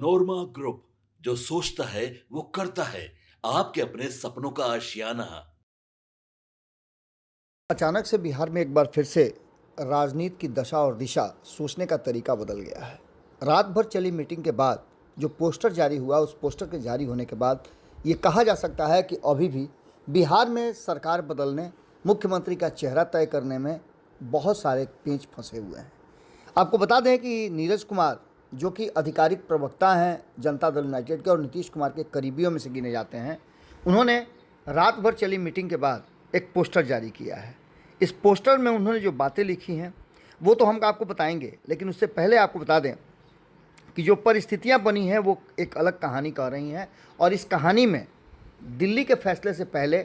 नोरमा group, जो सोचता है वो करता है। आपके अपने सपनों का आशियाना। अचानक से बिहार में एक बार फिर से राजनीति की दशा और दिशा, सोचने का तरीका बदल गया है। रात भर चली मीटिंग के बाद जो पोस्टर जारी हुआ, उस पोस्टर के जारी होने के बाद ये कहा जा सकता है कि अभी भी बिहार में सरकार बदलने, मुख्यमंत्री का चेहरा तय करने में बहुत सारे पेंच फंसे हुए हैं। आपको बता दें कि नीरज कुमार, जो कि आधिकारिक प्रवक्ता हैं जनता दल यूनाइटेड के और नीतीश कुमार के करीबियों में से गिने जाते हैं, उन्होंने रात भर चली मीटिंग के बाद एक पोस्टर जारी किया है। इस पोस्टर में उन्होंने जो बातें लिखी हैं वो तो हम आपको बताएंगे, लेकिन उससे पहले आपको बता दें कि जो परिस्थितियां बनी हैं वो एक अलग कहानी कह रही हैं। और इस कहानी में दिल्ली के फैसले से पहले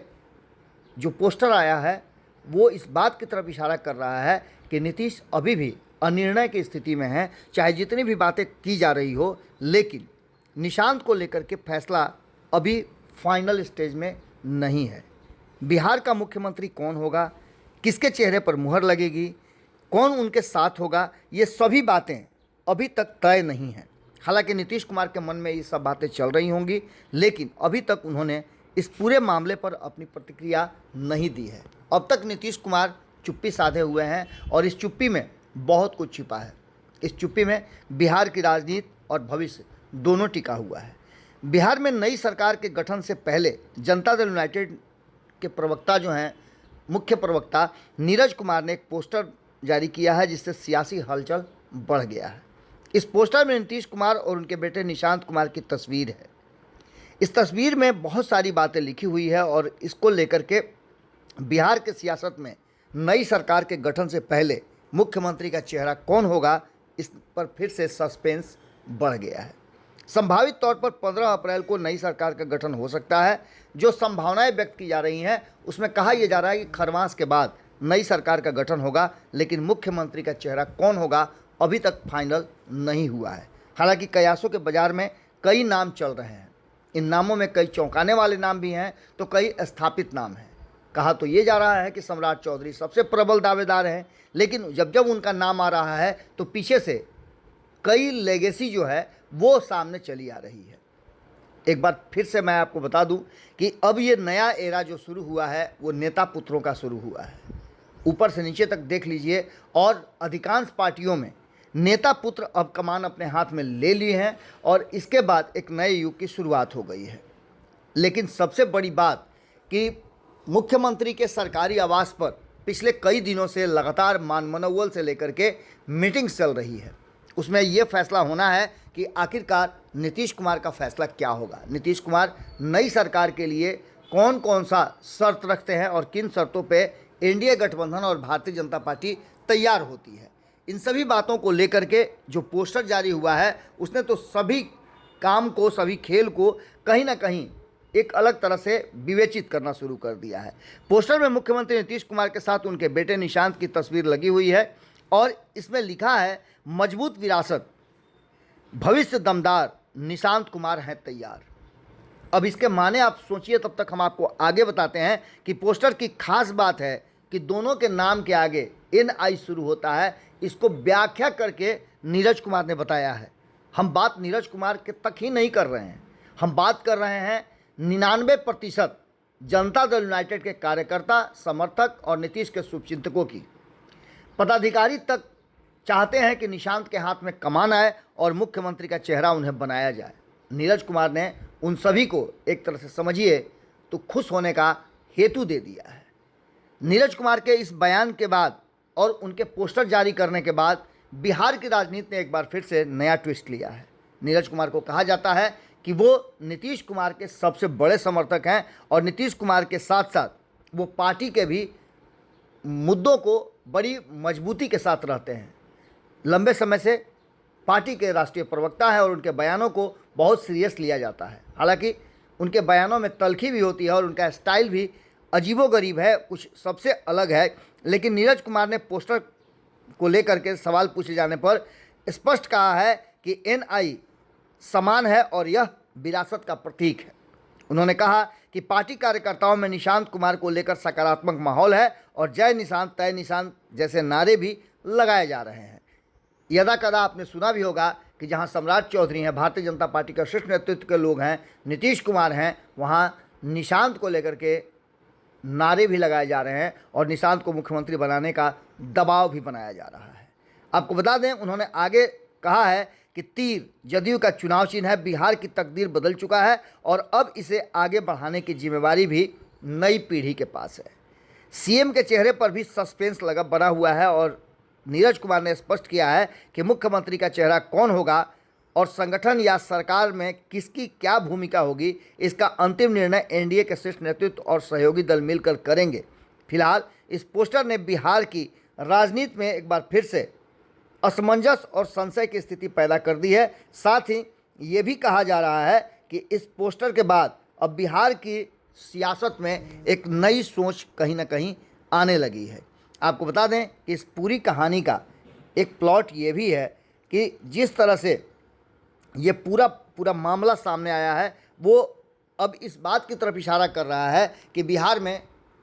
जो पोस्टर आया है वो इस बात की तरफ इशारा कर रहा है कि नीतीश अभी भी अनिर्णय की स्थिति में है। चाहे जितनी भी बातें की जा रही हो, लेकिन निशांत को लेकर के फैसला अभी फाइनल स्टेज में नहीं है। बिहार का मुख्यमंत्री कौन होगा, किसके चेहरे पर मुहर लगेगी, कौन उनके साथ होगा, ये सभी बातें अभी तक तय नहीं हैं। हालांकि नीतीश कुमार के मन में ये सब बातें चल रही होंगी, लेकिन अभी तक उन्होंने इस पूरे मामले पर अपनी प्रतिक्रिया नहीं दी है। अब तक नीतीश कुमार चुप्पी साधे हुए हैं और इस चुप्पी में बहुत कुछ छिपा है। इस चुप्पी में बिहार की राजनीति और भविष्य दोनों टिका हुआ है। बिहार में नई सरकार के गठन से पहले जनता दल यूनाइटेड के प्रवक्ता जो हैं, मुख्य प्रवक्ता नीरज कुमार ने एक पोस्टर जारी किया है, जिससे सियासी हलचल बढ़ गया है। इस पोस्टर में नीतीश कुमार और उनके बेटे निशांत कुमार की तस्वीर है। इस तस्वीर में बहुत सारी बातें लिखी हुई है और इसको लेकर के बिहार के सियासत में नई सरकार के गठन से पहले मुख्यमंत्री का चेहरा कौन होगा, इस पर फिर से सस्पेंस बढ़ गया है। संभावित तौर पर 15 अप्रैल को नई सरकार का गठन हो सकता है। जो संभावनाएं व्यक्त की जा रही हैं उसमें कहा यह जा रहा है कि खरमास के बाद नई सरकार का गठन होगा, लेकिन मुख्यमंत्री का चेहरा कौन होगा अभी तक फाइनल नहीं हुआ है। हालांकि कयासों के बाजार में कई नाम चल रहे हैं। इन नामों में कई चौंकाने वाले नाम भी हैं तो कई स्थापित नाम हैं। कहा तो ये जा रहा है कि सम्राट चौधरी सबसे प्रबल दावेदार हैं, लेकिन जब जब उनका नाम आ रहा है तो पीछे से कई लेगेसी जो है वो सामने चली आ रही है। एक बार फिर से मैं आपको बता दूं कि अब ये नया एरा जो शुरू हुआ है वो नेता पुत्रों का शुरू हुआ है। ऊपर से नीचे तक देख लीजिए, और अधिकांश पार्टियों में नेता पुत्र अब कमान अपने हाथ में ले लिए हैं और इसके बाद एक नए युग की शुरुआत हो गई है। लेकिन सबसे बड़ी बात कि मुख्यमंत्री के सरकारी आवास पर पिछले कई दिनों से लगातार मान मनौवल से लेकर के मीटिंग्स चल रही है। उसमें ये फैसला होना है कि आखिरकार नीतीश कुमार का फैसला क्या होगा। नीतीश कुमार नई सरकार के लिए कौन कौन सा शर्त रखते हैं और किन शर्तों पे एनडीए गठबंधन और भारतीय जनता पार्टी तैयार होती है। इन सभी बातों को लेकर के जो पोस्टर जारी हुआ है उसने तो सभी काम को, सभी खेल को कहीं ना कहीं एक अलग तरह से विवेचित करना शुरू कर दिया है। पोस्टर में मुख्यमंत्री नीतीश कुमार के साथ उनके बेटे निशांत की तस्वीर लगी हुई है और इसमें लिखा है, मजबूत विरासत, भविष्य दमदार, निशांत कुमार हैं तैयार। अब इसके माने आप सोचिए, तब तक हम आपको आगे बताते हैं कि पोस्टर की खास बात है कि दोनों के नाम के आगे NI शुरू होता है। इसको व्याख्या करके नीरज कुमार ने बताया है। हम बात नीरज कुमार के तक ही नहीं कर रहे हैं, हम बात कर रहे हैं 99% जनता दल यूनाइटेड के कार्यकर्ता, समर्थक और नीतीश के शुभचिंतकों की। पदाधिकारी तक चाहते हैं कि निशांत के हाथ में कमान आए और मुख्यमंत्री का चेहरा उन्हें बनाया जाए। नीरज कुमार ने उन सभी को एक तरह से समझिए तो खुश होने का हेतु दे दिया है। नीरज कुमार के इस बयान के बाद और उनके पोस्टर जारी करने के बाद बिहार की राजनीति ने एक बार फिर से नया ट्विस्ट लिया है। नीरज कुमार को कहा जाता है कि वो नीतीश कुमार के सबसे बड़े समर्थक हैं और नीतीश कुमार के साथ साथ वो पार्टी के भी मुद्दों को बड़ी मजबूती के साथ रहते हैं। लंबे समय से पार्टी के राष्ट्रीय प्रवक्ता हैं और उनके बयानों को बहुत सीरियस लिया जाता है। हालांकि उनके बयानों में तल्खी भी होती है और उनका स्टाइल भी अजीबोगरीब है, कुछ सबसे अलग है। लेकिन नीरज कुमार ने पोस्टर को लेकर के सवाल पूछे जाने पर स्पष्ट कहा है कि NI समान है और यह विरासत का प्रतीक है। उन्होंने कहा कि पार्टी कार्यकर्ताओं में निशांत कुमार को लेकर सकारात्मक माहौल है और जय निशांत तय निशांत जैसे नारे भी लगाए जा रहे हैं। यदा कदा आपने सुना भी होगा कि जहां सम्राट चौधरी हैं, भारतीय जनता पार्टी के शीर्ष नेतृत्व के लोग हैं, नीतीश कुमार हैं, वहां निशांत को लेकर के नारे भी लगाए जा रहे हैं और निशांत को मुख्यमंत्री बनाने का दबाव भी बनाया जा रहा है। आपको बता दें, उन्होंने आगे कहा है कि तीर जदयू का चुनाव चिन्ह है, बिहार की तकदीर बदल चुका है और अब इसे आगे बढ़ाने की जिम्मेवारी भी नई पीढ़ी के पास है। सीएम के चेहरे पर भी सस्पेंस लगा बना हुआ है और नीरज कुमार ने स्पष्ट किया है कि मुख्यमंत्री का चेहरा कौन होगा और संगठन या सरकार में किसकी क्या भूमिका होगी, इसका अंतिम निर्णय एनडीए के शीर्ष नेतृत्व और सहयोगी दल मिलकर करेंगे। फिलहाल इस पोस्टर ने बिहार की राजनीति में एक बार फिर से असमंजस और संशय की स्थिति पैदा कर दी है। साथ ही ये भी कहा जा रहा है कि इस पोस्टर के बाद अब बिहार की सियासत में एक नई सोच कहीं ना कहीं आने लगी है। आपको बता दें कि इस पूरी कहानी का एक प्लॉट ये भी है कि जिस तरह से ये पूरा मामला सामने आया है, वो अब इस बात की तरफ इशारा कर रहा है कि बिहार में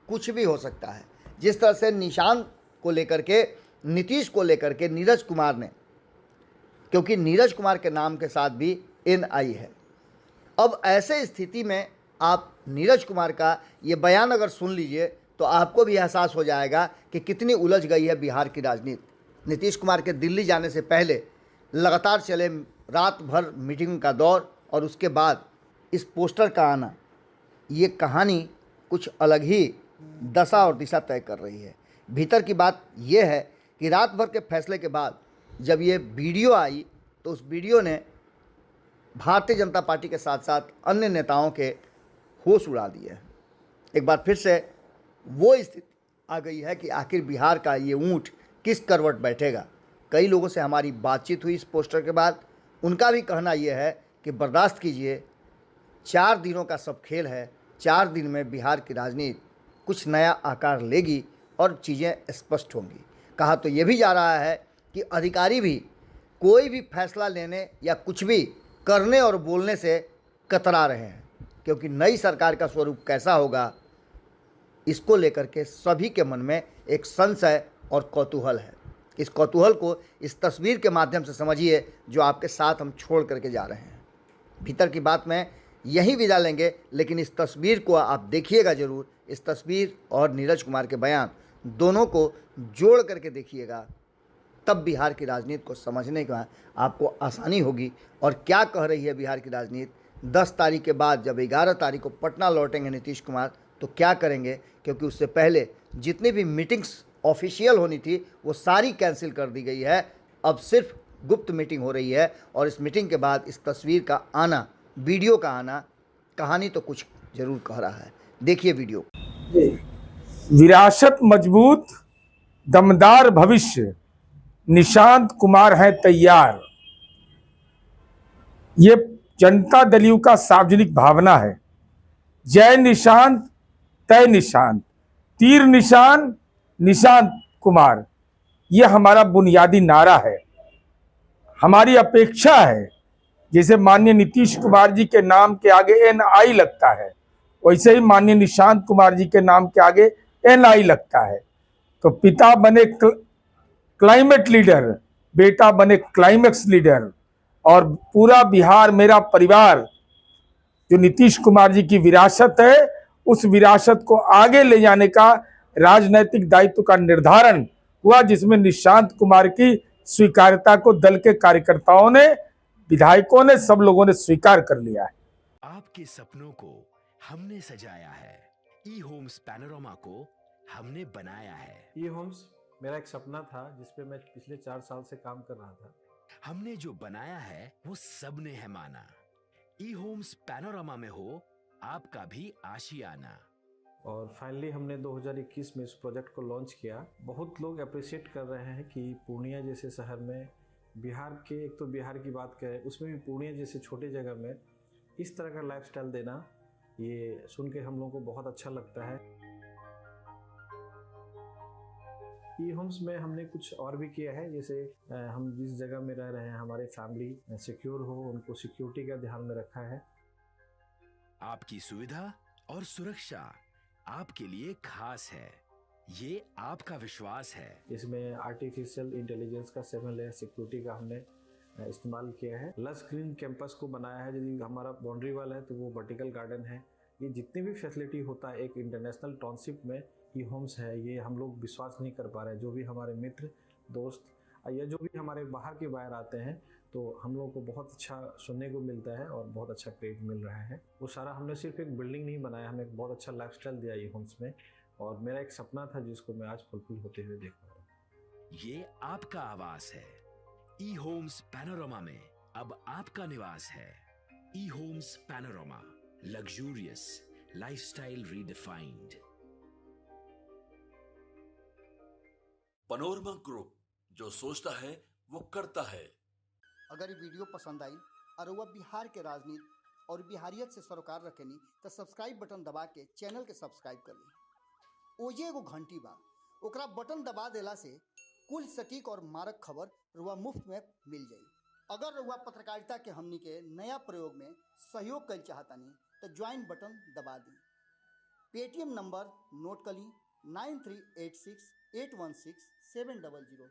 कुछ भी हो सकता है। जिस तरह से निशांत को लेकर के, नीतीश को लेकर के नीरज कुमार ने, क्योंकि नीरज कुमार के नाम के साथ भी एनआई है, अब ऐसे स्थिति में आप नीरज कुमार का ये बयान अगर सुन लीजिए तो आपको भी एहसास हो जाएगा कि कितनी उलझ गई है बिहार की राजनीति। नीतीश कुमार के दिल्ली जाने से पहले लगातार चले रात भर मीटिंग का दौर और उसके बाद इस पोस्टर का आना, ये कहानी कुछ अलग ही दशा और दिशा तय कर रही है। भीतर की बात यह है कि रात भर के फैसले के बाद जब ये वीडियो आई तो उस वीडियो ने भारतीय जनता पार्टी के साथ साथ अन्य नेताओं के होश उड़ा दिए हैं। एक बार फिर से वो स्थिति आ गई है कि आखिर बिहार का ये ऊँट किस करवट बैठेगा। कई लोगों से हमारी बातचीत हुई इस पोस्टर के बाद, उनका भी कहना यह है कि बर्दाश्त कीजिए, 4 दिनों का सब खेल है। 4 दिन में बिहार की राजनीति कुछ नया आकार लेगी और चीज़ें स्पष्ट होंगी। कहा तो ये भी जा रहा है कि अधिकारी भी कोई भी फैसला लेने या कुछ भी करने और बोलने से कतरा रहे हैं, क्योंकि नई सरकार का स्वरूप कैसा होगा, इसको लेकर के सभी के मन में एक संशय और कौतूहल है। इस कौतूहल को इस तस्वीर के माध्यम से समझिए जो आपके साथ हम छोड़ करके जा रहे हैं। भीतर की बात में यही विदा लेंगे, लेकिन इस तस्वीर को आप देखिएगा ज़रूर। इस तस्वीर और नीरज कुमार के बयान दोनों को जोड़ करके देखिएगा, तब बिहार की राजनीति को समझने का आपको आसानी होगी। और क्या कह रही है बिहार की राजनीति 10 तारीख के बाद, जब 11 तारीख को पटना लौटेंगे नीतीश कुमार, तो क्या करेंगे, क्योंकि उससे पहले जितनी भी मीटिंग्स ऑफिशियल होनी थी वो सारी कैंसिल कर दी गई है। अब सिर्फ गुप्त मीटिंग हो रही है और इस मीटिंग के बाद इस तस्वीर का आना, वीडियो का आना, कहानी तो कुछ ज़रूर कह रहा है। देखिए वीडियो। विरासत मजबूत, दमदार भविष्य, निशांत कुमार है तैयार। ये जनता दलियों का सार्वजनिक भावना है। जय निशांत, तय निशांत, तीर निशान, निशांत कुमार, ये हमारा बुनियादी नारा है। हमारी अपेक्षा है, जैसे माननीय नीतीश कुमार जी के नाम के आगे एनआई लगता है, वैसे ही माननीय निशांत कुमार जी के नाम के आगे एनआई लगता है। तो पिता बने क्लाइमेट लीडर, बेटा बने क्लाइमेक्स लीडर, और पूरा बिहार मेरा परिवार, जो नीतीश कुमार जी की विरासत है, उस विरासत को आगे ले जाने का राजनैतिक दायित्व का निर्धारण हुआ, जिसमें निशांत कुमार की स्वीकार्यता को दल के कार्यकर्ताओं ने, विधायकों ने, सब लोगों ने स्वीकार कर लिया है। आपके सपनों को हमने सजाया है, ई होम्स पैनोरामा को हमने बनाया है। ई होम्स मेरा एक सपना था जिस पे मैं पिछले 4 साल से काम कर रहा था। हमने जो बनाया है वो सबने है माना। ई होम्स पैनोरामा में हो आपका भी आशियाना। और फाइनली हमने 2021 में इस प्रोजेक्ट को लॉन्च किया। बहुत लोग अप्रिशिएट कर रहे हैं कि पूर्णिया जैसे शहर में, बिहार के, एक तो बिहार की बात करें उसमें भी पूर्णिया जैसे छोटे जगह में इस तरह का लाइफस्टाइल देना, ये सुन के हम लोगों को बहुत अच्छा लगता है। ई होम्स में हमने कुछ और भी किया है, जैसे हम जिस जगह में रह रहे हैं हमारे फैमिली सिक्योर हो, उनको सिक्योरिटी का ध्यान में रखा है। आपकी सुविधा और सुरक्षा आपके लिए खास है। ये आपका विश्वास है। इसमें आर्टिफिशियल इंटेलिजेंस का 7 लेयर सिक्योरिटी का हमने इस्तेमाल किया है। लश ग्रीन कैंपस को बनाया है। यदि हमारा बाउंड्री वाल है तो वो वर्टिकल गार्डन है। ये जितनी भी फैसिलिटी होता है एक इंटरनेशनल टाउनशिप में ई होम्स है, ये हम लोग विश्वास नहीं कर पा रहे हैं। जो भी हमारे मित्र दोस्त या जो भी हमारे बाहर के बाहर आते हैं तो हम लोगों को बहुत अच्छा सुनने को मिलता है और बहुत अच्छा क्रेडिट मिल रहा है। वो सारा हमने सिर्फ एक बिल्डिंग नहीं बनाया, हमें एक बहुत अच्छा लाइफस्टाइल दिया ई होम्स में, और मेरा एक सपना था जिसको मैं आज फुलफिल होते हुए देख पा रहा हूँ। ये आपका आवास है। ई होम्स पैनोरामा में अब आपका निवास है। E Homes Panorama, luxurious lifestyle redefined. Panorama Group, जो सोचता है वो करता है। अगर ये वीडियो पसंद आई और वह बिहार के राजनीति और बिहारियत से सरोकार रखेनी तो सब्सक्राइब बटन दबा के चैनल के सब्सक्राइब कर ली। ओजे एगो घंटी बा, ओकरा बटन दबा देला से कुल सटीक और मारक खबर रुआ मुफ्त में मिल जाई। अगर रुआ पत्रकारिता के हमनी के नया प्रयोग में सहयोग कर चाहतानी तो ज्वाइन बटन दबा दी। पेटीएम नंबर नोट कर ली 9386816700।